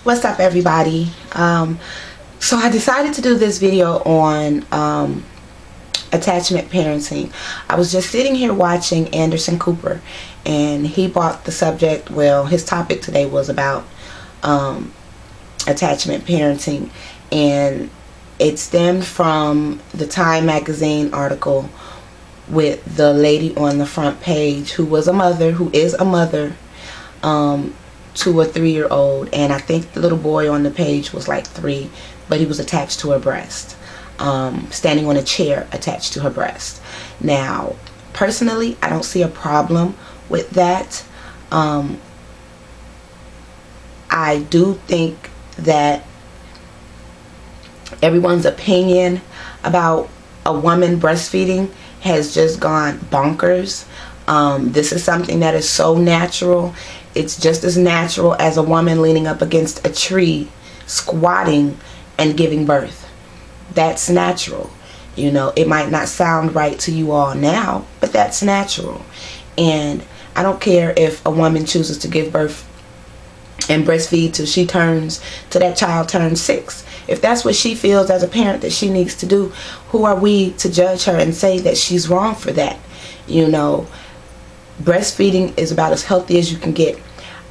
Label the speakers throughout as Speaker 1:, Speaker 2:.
Speaker 1: What's up, everybody? So I decided to do this video on attachment parenting. I was just sitting here watching Anderson Cooper, and he brought the subject. Well, his topic today was about attachment parenting, and it stemmed from the Time magazine article with the lady on the front page who is a mother to a 3-year-old, and I think the little boy on the page was like 3, but he was attached to her breast, standing on a chair attached to her breast. Now, personally, I don't see a problem with that. I do think that everyone's opinion about a woman breastfeeding has just gone bonkers. This is something that is so natural. It's just as natural as a woman leaning up against a tree, squatting and giving birth. That's natural. You know, it might not sound right to you all now, but that's natural. And I don't care if a woman chooses to give birth and breastfeed till that child turns 6. If that's what she feels as a parent that she needs to do, who are we to judge her and say that she's wrong for that? You know, breastfeeding is about as healthy as you can get.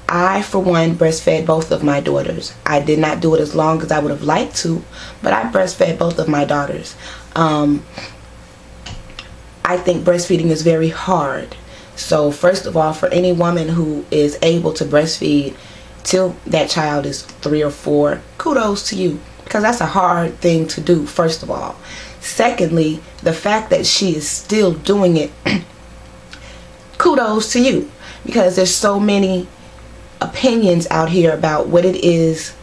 Speaker 1: I, for one, breastfed both of my daughters. I did not do it as long as I would have liked to, but I breastfed both of my daughters. I think breastfeeding is very hard. So first of all, for any woman who is able to breastfeed till that child is 3 or 4, kudos to you, because that's a hard thing to do, first of all. Secondly, the fact that she is still doing it, kudos to you, because there's so many opinions out here about what it is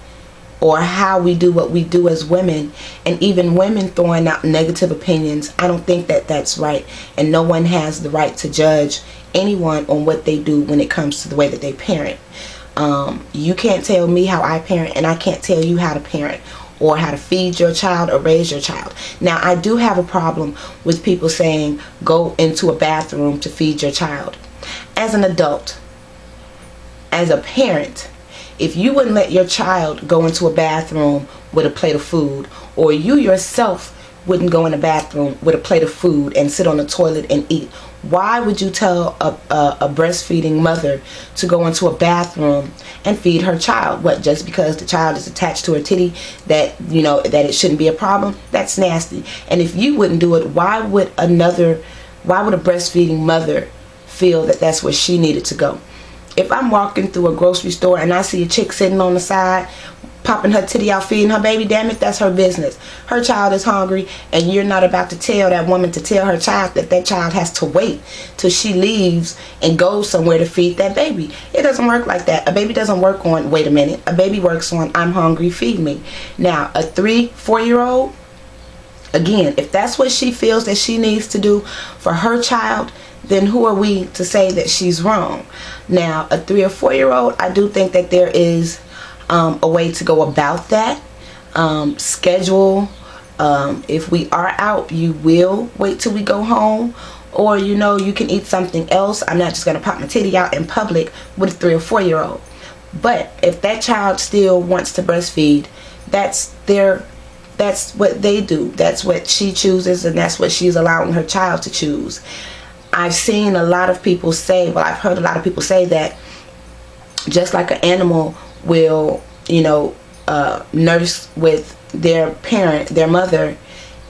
Speaker 1: or how we do what we do as women, and even women throwing out negative opinions. I don't think that that's right, and no one has the right to judge anyone on what they do when it comes to the way that they parent. You can't tell me how I parent, and I can't tell you how to parent or how to feed your child or raise your child. Now, I do have a problem with people saying go into a bathroom to feed your child. As an adult, as a parent, if you wouldn't let your child go into a bathroom with a plate of food, or you yourself wouldn't go in a bathroom with a plate of food and sit on the toilet and eat, why would you tell a breastfeeding mother to go into a bathroom and feed her child? What, just because the child is attached to her titty, that, you know, that it shouldn't be a problem? That's nasty. And if you wouldn't do it, why would a breastfeeding mother feel that that's where she needed to go? If I'm walking through a grocery store and I see a chick sitting on the side popping her titty out feeding her baby, damn it, that's her business. Her child is hungry, and you're not about to tell that woman to tell her child that that child has to wait till she leaves and goes somewhere to feed that baby. It doesn't work like that. A baby doesn't work on, wait a minute. A baby works on, I'm hungry, feed me. Now, a 3-4-year-old, again, if that's what she feels that she needs to do for her child, then who are we to say that she's wrong? Now, a 3 or 4-year-old, I do think that there is a way to go about that. Schedule. If we are out, you will wait till we go home, or, you know, you can eat something else. I'm not just going to pop my titty out in public with a 3 or 4-year-old. But if that child still wants to breastfeed, that's what they do. That's what she chooses, and that's what she's allowing her child to choose. I've seen a lot of people say, well, I've heard a lot of people say that just like an animal will, you know, nurse with their parent, their mother,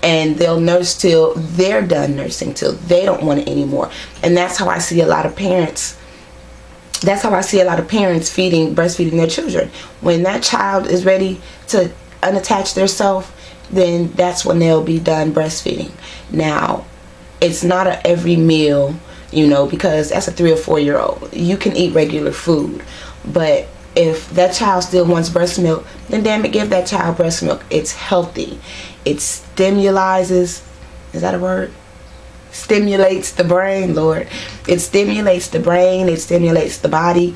Speaker 1: and they'll nurse till they're done nursing, till they don't want it anymore. And that's how I see a lot of parents. That's how I see a lot of parents breastfeeding their children. When that child is ready to unattach themselves, then that's when they'll be done breastfeeding. Now, it's not a every meal, you know, because that's a 3 or 4-year-old. You can eat regular food, but if that child still wants breast milk, then damn it, give that child breast milk. It's healthy. It stimulates, is that a word? Stimulates the brain, Lord. It stimulates the brain. It stimulates the body.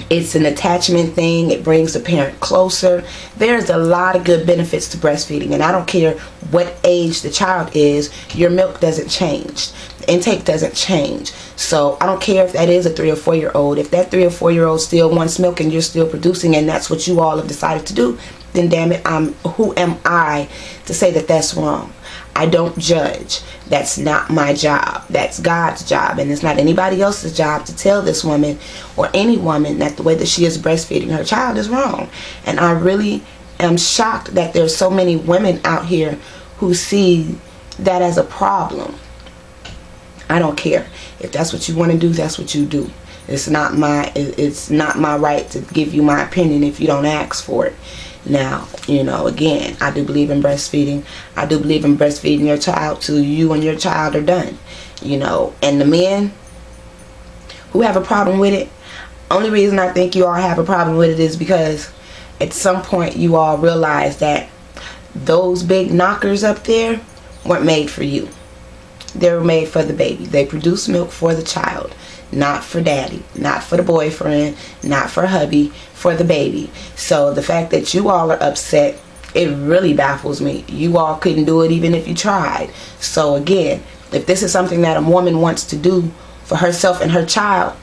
Speaker 1: It's an attachment thing. It brings the parent closer. There's a lot of good benefits to breastfeeding, and I don't care what age the child is, your milk doesn't change. The intake doesn't change. So I don't care if that is a 3 or 4 year old. If that 3 or 4 year old still wants milk and you're still producing, and that's what you all have decided to do, then damn it, who am I to say that that's wrong? I don't judge. That's not my job. That's God's job, and it's not anybody else's job to tell this woman or any woman that the way that she is breastfeeding her child is wrong. And I really am shocked that there's so many women out here who see that as a problem. I don't care. If that's what you want to do, that's what you do. It's not my right to give you my opinion if you don't ask for it. Now, again, I do believe in breastfeeding. I do believe in breastfeeding your child till you and your child are done. And the men who have a problem with it, only reason I think you all have a problem with it is because at some point you all realize that those big knockers up there weren't made for you. They were made for the baby. They produce milk for the child, not for daddy, not for the boyfriend, not for hubby, for the baby. So the fact that you all are upset, it really baffles me. You all couldn't do it even if you tried. So again, if this is something that a woman wants to do for herself and her child,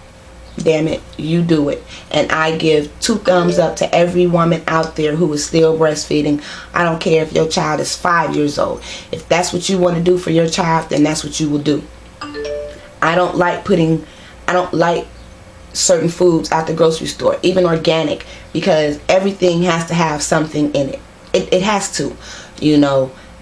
Speaker 1: damn it, you do it. And I give 2 thumbs up to every woman out there who is still breastfeeding. I don't care if your child is 5 years old. If that's what you want to do for your child, then that's what you will do. I don't like certain foods at the grocery store, even organic, because everything has to have something in it. It has to,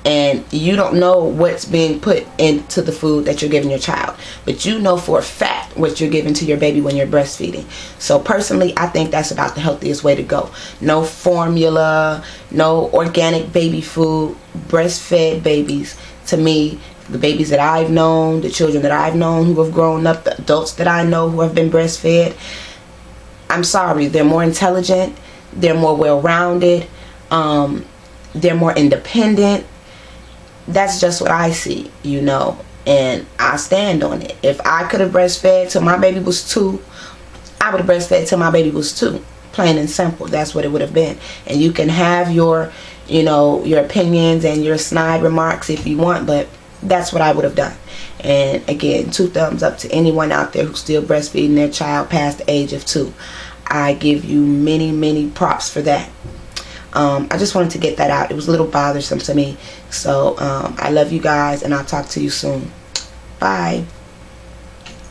Speaker 1: and you don't know what's being put into the food that you're giving your child, but you know for a fact what you're giving to your baby when you're breastfeeding. So personally, I think that's about the healthiest way to go. No formula, no organic baby food. Breastfed babies, to me, the babies that I've known, the children that I've known who have grown up, the adults that I know who have been breastfed, I'm sorry, they're more intelligent, they're more well-rounded, they're more independent. That's just what I see, and I stand on it. If I could have breastfed till my baby was 2, I would have breastfed till my baby was 2. Plain and simple. That's what it would have been. And you can have your opinions and your snide remarks if you want, but that's what I would have done. And again, 2 thumbs up to anyone out there who's still breastfeeding their child past the age of 2. I give you many, many props for that. I just wanted to get that out. It was a little bothersome to me. So I love you guys, and I'll talk to you soon. Bye.